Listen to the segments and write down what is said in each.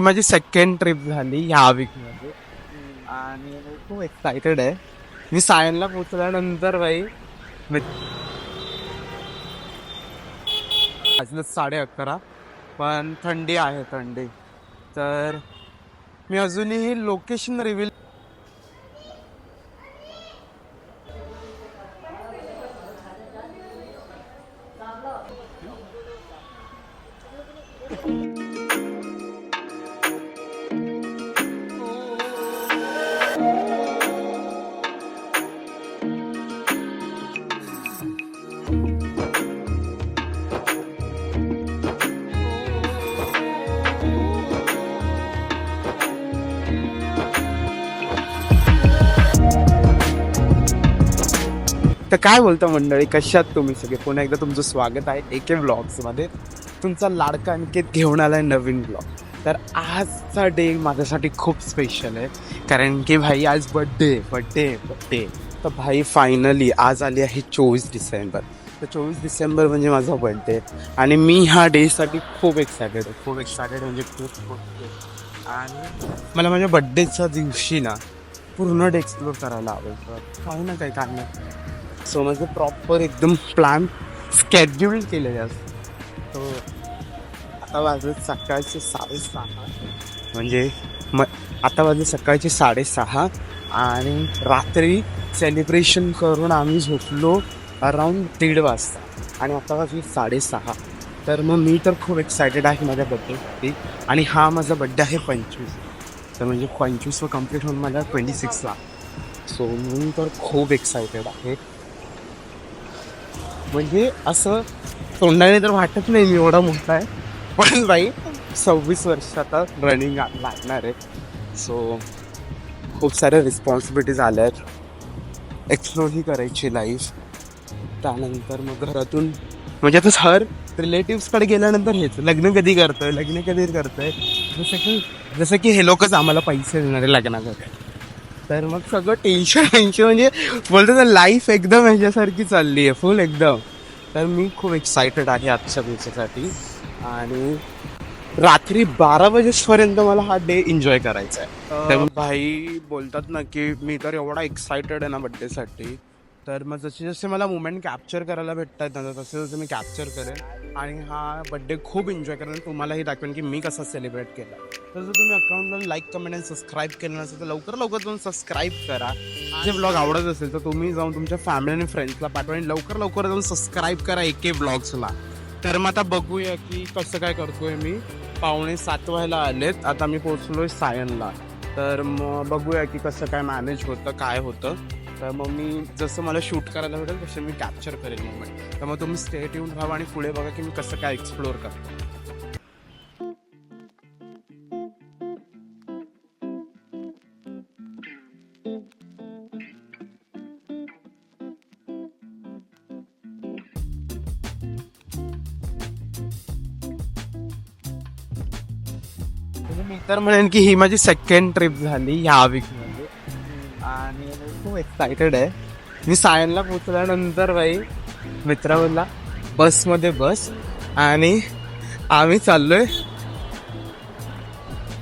माझी second trip झाली ह्या वीकमध्ये आणि मी खूप एक्सायटेड आहे. मी सायनला पोचल्यानंतर भाई वाजलं 11:30 पण थंडी आहे थंडी. तर मी अजूनही लोकेशन रिव्हील तर काय बोलतो मंडळी, कशात तुम्ही सगळे? पुन्हा एकदा तुमचं स्वागत आहे AK व्लॉग्समध्ये. तुमचा लाडका अंकित घेऊन आलाय नवीन ब्लॉग. तर आजचा डे माझ्यासाठी खूप स्पेशल आहे, कारण की भाई आज बड्डे. तर भाई फायनली आज आली आहे 24 डिसेंबर. तर 24 डिसेंबर म्हणजे माझा बड्डे आणि मी ह्या डेसाठी खूप एक्सायटेड म्हणजे खूप. आणि मला माझ्या बड्डेच्या दिवशी ना पूर्ण डे एक्सप्लोर करायला आवडतं. काही ना काही सो माझं प्रॉपर एकदम प्लॅन स्केड्यूल केलेले असतं. तो आता वाजले सकाळचे 6:30 म्हणजे आता वाजले सकाळचे 6:30 आणि रात्री सेलिब्रेशन करून आम्ही झोपलो अराऊंड 1:30 वाजता आणि आता वाजले 6:30. तर मग मी तर खूप एक्सायटेड आहे माझ्या बड्डेसाठी. आणि हा माझा बड्डे आहे 25. तर म्हणजे 25 कम्प्लीट होऊन मला 26ला. सो मी तर खूप एक्सायटेड आहे. म्हणजे असं तोंडाने तर वाटत नाही मी एवढा मोठा आहे, पण बाई 26 वर्ष आता रनिंग लागणार आहे. सो खूप साऱ्या रिस्पॉन्सिबिलिटीज आल्या आहेत. एक्सप्लोरही करायची लाईफ. त्यानंतर मग घरातून म्हणजे आता हर रिलेटिव्सकडे गेल्यानंतर हेच लग्न कधी करतोय. जसं की हे लोकच आम्हाला पैसे देणार आहे लग्नाकडे. तर मग सगळं टेन्शन म्हणजे बोलतो तर लाईफ एकदम ह्याच्यासारखी चालली आहे फुल एकदम. तर मी खूप एक्सायटेड आहे आजच्या दिवसासाठी आणि रात्री 12 वाजेपर्यंत मला हा डे एन्जॉय करायचा आहे. तर भाई बोलतात ना की मी तर एवढा एक्सायटेड आहे ना बड्डेसाठी. तर मग जसे मला मुमेंट कॅप्चर करायला भेटतात ना तसे मी कॅप्चर करेन आणि हा बड्डे खूप एन्जॉय करेन. तुम्हालाही दाखवेन की मी कसा सेलिब्रेट केला. तर जर तुम्ही अकाउंटला लाईक कमेंट आणि सबस्क्राईब केलं नसेल तर लवकर जाऊन सबस्क्राईब करा. जे ब्लॉग आवडत असेल तर तुम्ही जाऊन तुमच्या फॅमिली आणि फ्रेंड्सला पाठवा आणि लवकर जाऊन सबस्क्राईब करा AK व्लॉग्सला. तर मग आता बघूया की कसं काय करतोय मी. 6:45 व्हायला आलेत. आता मी पोचलोय सायनला. तर मग बघूया की कसं काय मॅनेज होतं काय होतं. तर मग मी जसं मला शूट करायला भेटेल तसं मी कॅप्चर करेल मोमेंट. तर मग तुम्ही स्टेट येऊन राहा आणि पुढे बघा की मी कसं काय एक्सप्लोअर करतो. मी तर म्हणेन की ही माझी सेकंड ट्रिप झाली ह्या वीकमध्ये आणि मी खूप एक्सायटेड आहे. मी सायनला पोचल्यानंतर भाई मित्रा बोलला बसमध्ये बस आणि आम्ही चाललोय.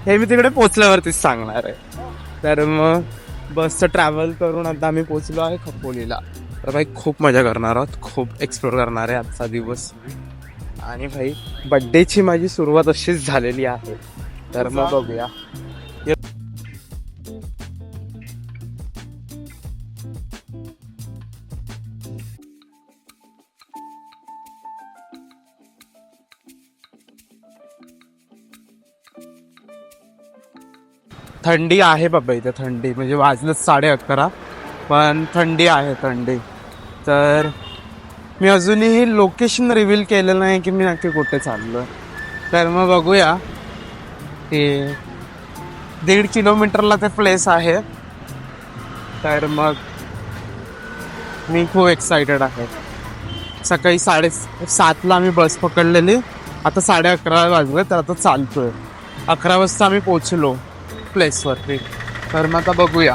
हे मी तिकडे पोचल्यावरतीच सांगणार आहे. तर मग बसचं ट्रॅव्हल करून आता आम्ही पोचलो आहे खपोलीला. तर भाई खूप मजा करणार आहोत, खूप एक्सप्लोर करणार आहे आजचा दिवस. आणि भाई बड्डेची माझी सुरुवात अशीच झालेली आहे. तर मग बघूया. थंडी आहे बाबा इथे. थंडी म्हणजे वाजलं 11:30 पण थंडी आहे थंडी. तर मी अजूनही लोकेशन रिव्हील केलेलं नाही की मी नक्की कुठे चाललोय. तर मग बघूया की 1.5 किलोमीटरला ते प्लेस आहे. तर मग मी खूप एक्सायटेड आहे. सकाळी 7:30 आम्ही बस पकडलेली. आता 11:30 वाजले. तर आता चालतोय. 11 वाजता आम्ही पोचलो प्लेसवरती. तर मग आता बघूया.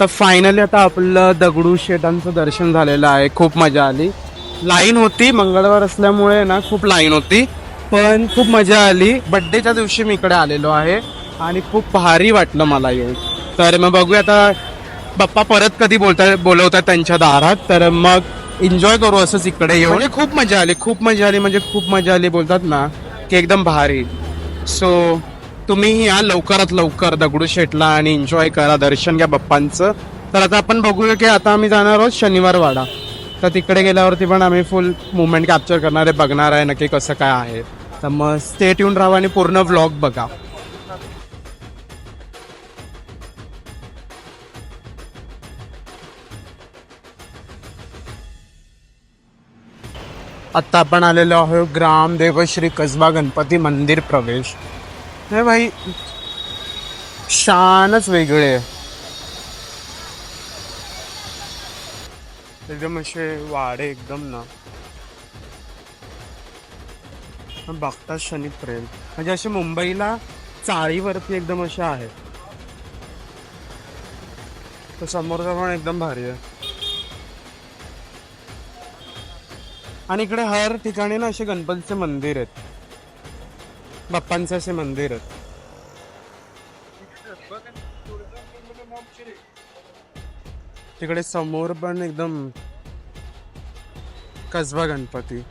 तर फायनली आता आपलं दगडूशेठांचं दर्शन झालेलं आहे. खूप मजा आली. लाईन होती, मंगळवार असल्यामुळे ना खूप लाईन होती, पण खूप मजा आली. बड्डेच्या दिवशी मी इकडे आलेलो आहे आणि खूप भारी वाटलं मला येऊन. तर मग बघूया आता बाप्पा परत कधी बोलवतात त्यांच्या दारात, तर मग एन्जॉय करू असंच इकडे येऊन. म्हणजे खूप मजा आली, खूप मजा आली, म्हणजे खूप मजा आली बोलतात ना की एकदम भारी. सो तुम्हीही या लवकरात लवकर दगडूशेठला आणि एन्जॉय करा, दर्शन घ्या बाप्पांचं. तर आता आपण बघूया की आता आम्ही जाणार आहोत शनिवार वाडा. तर तिकडे गेल्यावरती पण आम्ही फुल मुवमेंट कॅप्चर करणार आहे, बघणार आहे नक्की कसं काय आहे. तर मग स्टे ट्यून राहा आणि पूर्ण व्लॉग बघा. आत्ता आपण आलेलो आहोत ग्रामदेव श्री कसबा गणपती मंदिर प्रवेश. नाही भाई, शानच वेगळे आहे. एकदम असे वाडे एकदम ना बघताच शनी प्रेम. म्हणजे असे मुंबईला चाळीवरती एकदम असे आहेत. तर समोरचा पण एकदम भारी आहे. आणि इकडे हर ठिकाणी ना असे गणपतीचे मंदिर आहेत, बाप्पांचे असे मंदिर आहेत. तिकडे समोर पण एकदम कसबा गणपती.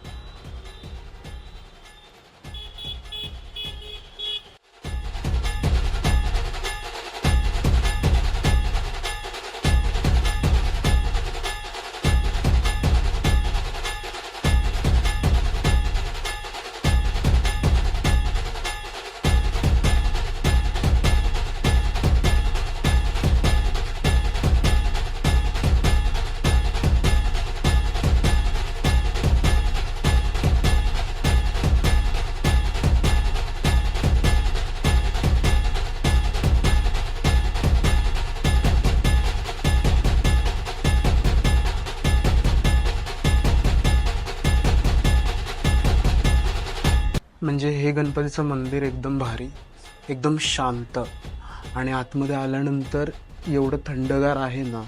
म्हणजे हे गणपतीचं मंदिर एकदम भारी, एकदम शांत. आणि आतमध्ये आल्यानंतर एवढं थंडगार आहे ना.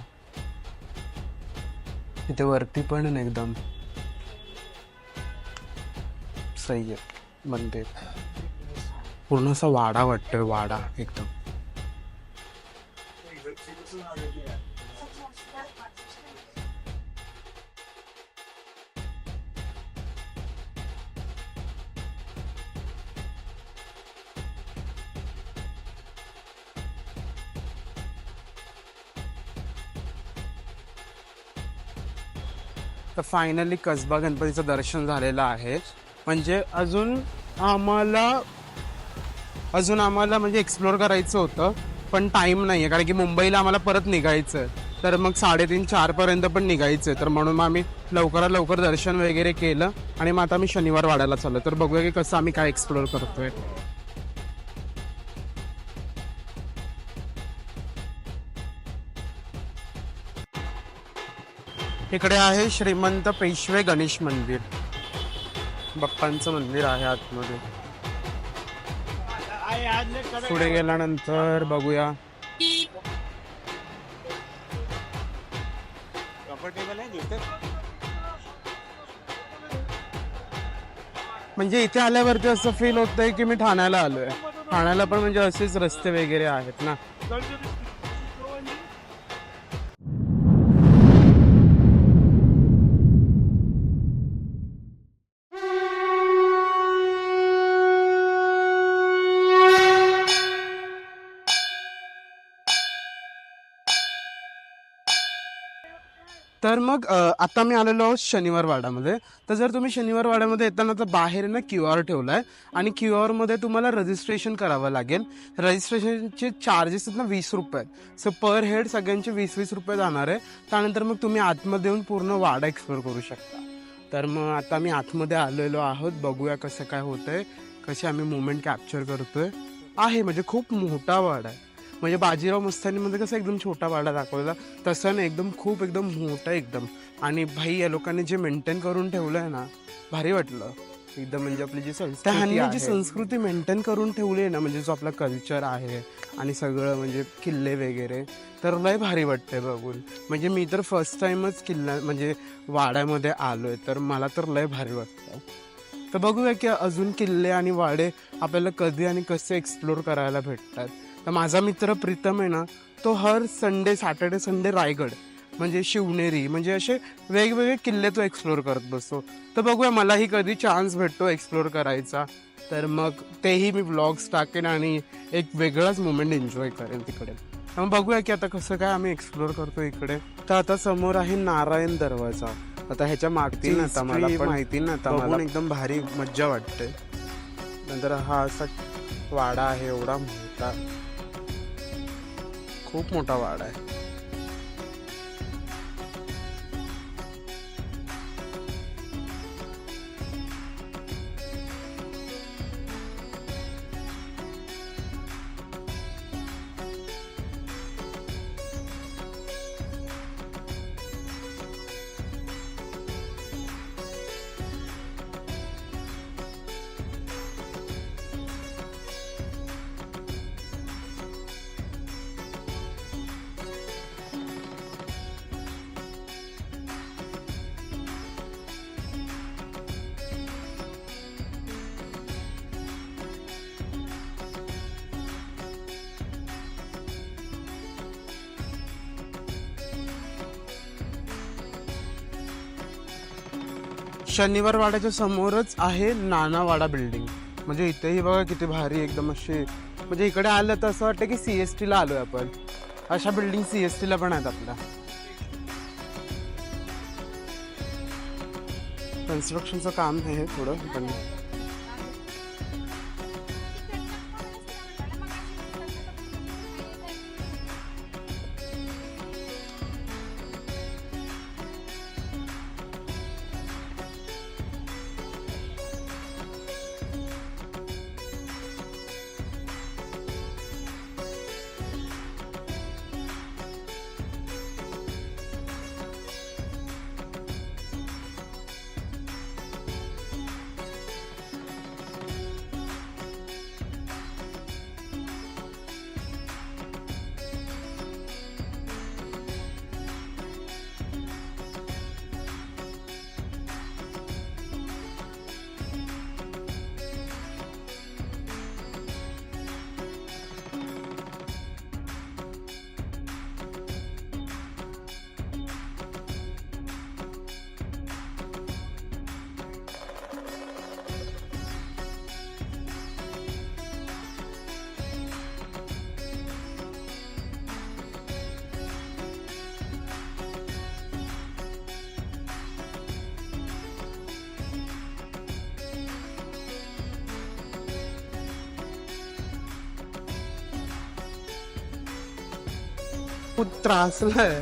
तिथे वरती पण एकदम सही आहे मंदिर. पूर्ण असा वाडा वाटतोय, वाडा एकदम. तर फायनली कसबा गणपतीचं दर्शन झालेलं आहे. म्हणजे अजून आम्हाला म्हणजे एक्सप्लोअर करायचं होतं, पण टाईम नाही आहे, कारण की मुंबईला आम्हाला परत निघायचं आहे. तर मग 3:30-4 पर्यंत पण निघायचं आहे. तर म्हणून मग आम्ही लवकरात लवकर दर्शन वगैरे केलं आणि मग आता आम्ही शनिवार वाड्याला चाललो. तर बघूया की कसं आम्ही काय एक्सप्लोअर करतोय. इकडे आहे श्रीमंत पेशवे गणेश मंदिर, बाप्पांचं मंदिर आहे आतमध्ये. पुढे गेल्यानंतर बघूया. म्हणजे इथे आल्यावरती असं फील होतंय की मी ठाण्याला आलोय. ठाण्याला पण म्हणजे असेच रस्ते वगैरे आहेत ना. तर मग आता मी आलेलो आहोत शनिवार वाड्यामध्ये. तर जर तुम्ही शनिवार वाड्यामध्ये येताना तर बाहेर ना QR ठेवला आहे आणि QR तुम्हाला रजिस्ट्रेशन करावं लागेल. रजिस्ट्रेशनचे चार्जेस आहेत ना 20 रुपये आहेत. सो पर हेड सगळ्यांचे 20-20 रुपये जाणार आहे. त्यानंतर मग तुम्ही आतमध्ये येऊन पूर्ण वाडा एक्सप्लोर करू शकता. तर मग आता मी आतमध्ये आलेलो आहोत. बघूया कसं काय होतंय, कसे आम्ही मुवमेंट कॅप्चर करतोय. आहे म्हणजे खूप मोठा वाडा आहे. म्हणजे बाजीराव मस्तानीमध्ये कसं एकदम छोटा वाडा दाखवला, तसं नाही, एकदम खूप एकदम मोठा एकदम. आणि भाई या लोकांनी जे मेंटेन करून ठेवलं आहे ना, भारी वाटलं. एकदम म्हणजे आपली जी संस्कृती आहे, जी संस्कृती मेंटेन करून ठेवली आहे ना, म्हणजे जो आपला कल्चर आहे आणि सगळं म्हणजे किल्ले वगैरे, तर लय भारी वाटतंय बघून. म्हणजे मी तर फर्स्ट टाइमच किल्ला म्हणजे वाड्यामध्ये आलोय, तर मला तर लय भारी वाटतं. तर बघूया की अजून किल्ले आणि वाडे आपल्याला कधी आणि कसे एक्सप्लोर करायला भेटतात. तर माझा मित्र प्रीतम आहे ना, तो हर सॅटर्डे संडे रायगड म्हणजे शिवनेरी म्हणजे असे वेगवेगळे किल्ले तो एक्सप्लोर करत बसतो. तर बघूया मलाही कधी चान्स भेटतो एक्सप्लोर करायचा, तर मग तेही मी व्लॉग्स टाकेन आणि एक वेगळाच मोमेंट एन्जॉय करेन तिकडे. मग बघूया की आता कसं काय आम्ही एक्सप्लोर करतो इकडे. तर आता समोर आहे नारायण दरवाजा. आता ह्याच्या मागची ना मला पण माहिती ना, आता मला एकदम भारी मज्जा वाटते. नंतर हा असा वाडा आहे, एवढा मोठा, खूप मोठा वाडा आहे. शनिवार वाड्याच्या समोरच आहे नानावाडा बिल्डिंग. म्हणजे इथेही बघा किती भारी एकदम असे, म्हणजे इकडे आलं तर असं वाटतं की CST ला आलोय आपण. अशा बिल्डिंग CST ला पण आहेत आपल्या. कन्स्ट्रक्शनचं काम आहे थोडं पण. खूप त्रासलाय.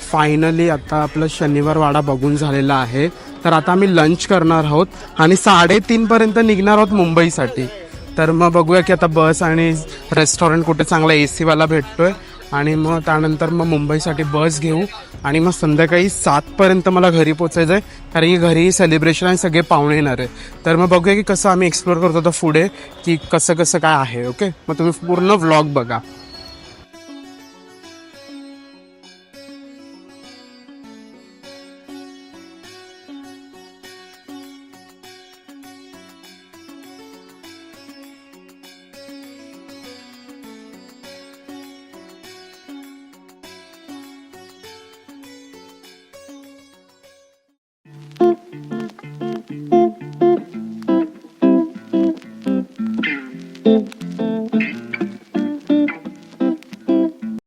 फायनली आता आपलं शनिवार वाडा बघून झालेला आहे. तर आता आम्ही लंच करणार आहोत आणि 3:30 पर्यंत निघणार आहोत मुंबईसाठी. तर मग बघूया की आता बस आणि रेस्टॉरंट कुठे चांगला AC वाला भेटतोय, आणि मग त्यानंतर मग मुंबईसाठी बस घेऊ आणि मग संध्याकाळी 7 पर्यंत मला घरी पोचायचं आहे, कारण की घरी सेलिब्रेशन आणि सगळे पाहुणे येणार आहे. तर मग बघूया की कसं आम्ही एक्सप्लोर करतो तर पुढे की कसं कसं काय आहे. ओके, मग तुम्ही पूर्ण व्लॉग बघा.